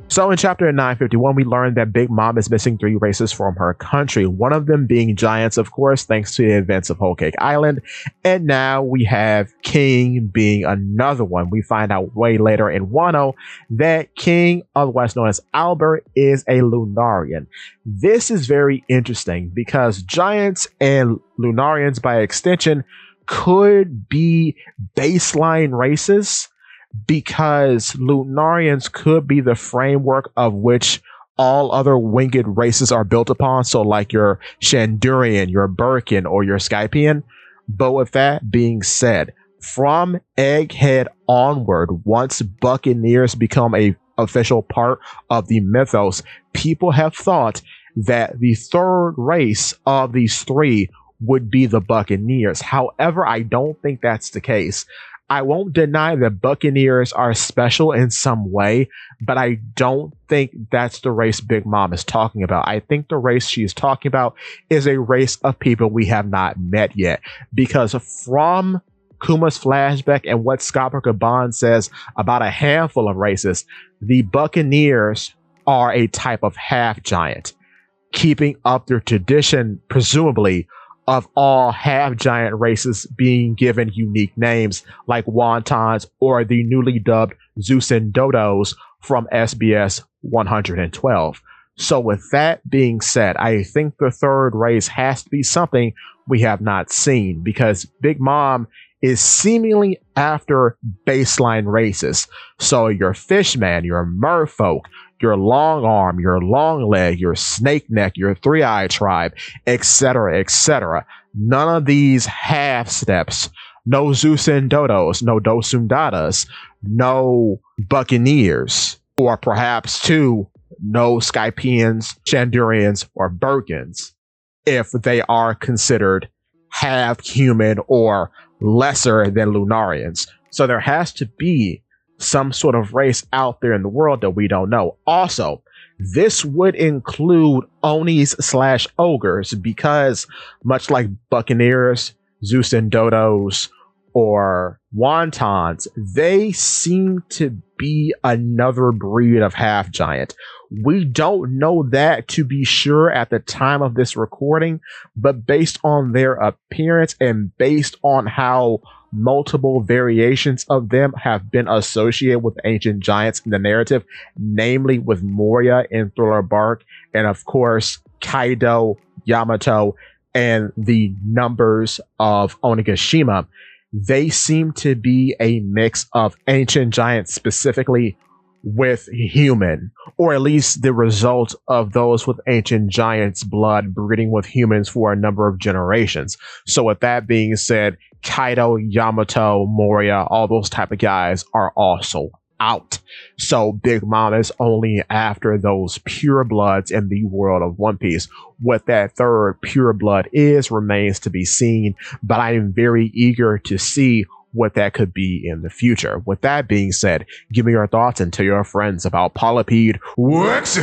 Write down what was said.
So in chapter 951, we learned that Big Mom is missing three races from her country, one of them being giants, of course, thanks to the events of Whole Cake Island. And now we have King being another one. We find out way later in Wano that King, otherwise known as Albert, is a Lunarian. This is very interesting because giants and Lunarians, by extension, could be baseline races because Lunarians could be the framework of which all other winged races are built upon. So, like your Shandurian, your Birkin, or your Skypian. But with that being said, from Egghead onward, once Buccaneers become a official part of the mythos, people have thought that the third race of these three would be the Buccaneers. However, I don't think that's the case. I won't deny that Buccaneers are special in some way, but I don't think that's the race Big Mom is talking about. I think the race she is talking about is a race of people we have not met yet. Because from Kuma's flashback and what Scott Bond says about a handful of races, the Buccaneers are a type of half giant, keeping up their tradition, presumably, of all half-giant races being given unique names like wontons or the newly dubbed Zeus and Dodos from SBS 112. So with that being said, I think the third race has to be something we have not seen because Big Mom is seemingly after baseline races. So your Fishman, your Merfolk, your Long Arm, your Long Leg, your Snake Neck, your Three Eye Tribe, etc., etc. None of these half steps, no Zeus and Dodos, no Dosundadas, no Buccaneers, or perhaps two, no Skypians, Shandurians, or Birkins, if they are considered half human or lesser than Lunarians. So there has to be some sort of race out there in the world that we don't know. Also, this would include Onis / ogres because much like Buccaneers, Zeus and Dodos, or Wontons, they seem to be another breed of half giant. We don't know that to be sure at the time of this recording, but based on their appearance and based on how multiple variations of them have been associated with ancient giants in the narrative, namely with Moria in Thriller Bark, and of course Kaido, Yamato, and the numbers of Onigashima, they seem to be a mix of ancient giants specifically with human, or at least the result of those with ancient giants blood breeding with humans for a number of generations. So with that being said, Kaido, Yamato, Moria, all those type of guys are also out. So Big Mom is only after those pure bloods in the world of One Piece. What that third pure blood is remains to be seen, but I am very eager to see what that could be in the future. With that being said, give me your thoughts and tell your friends about Polypede Wax.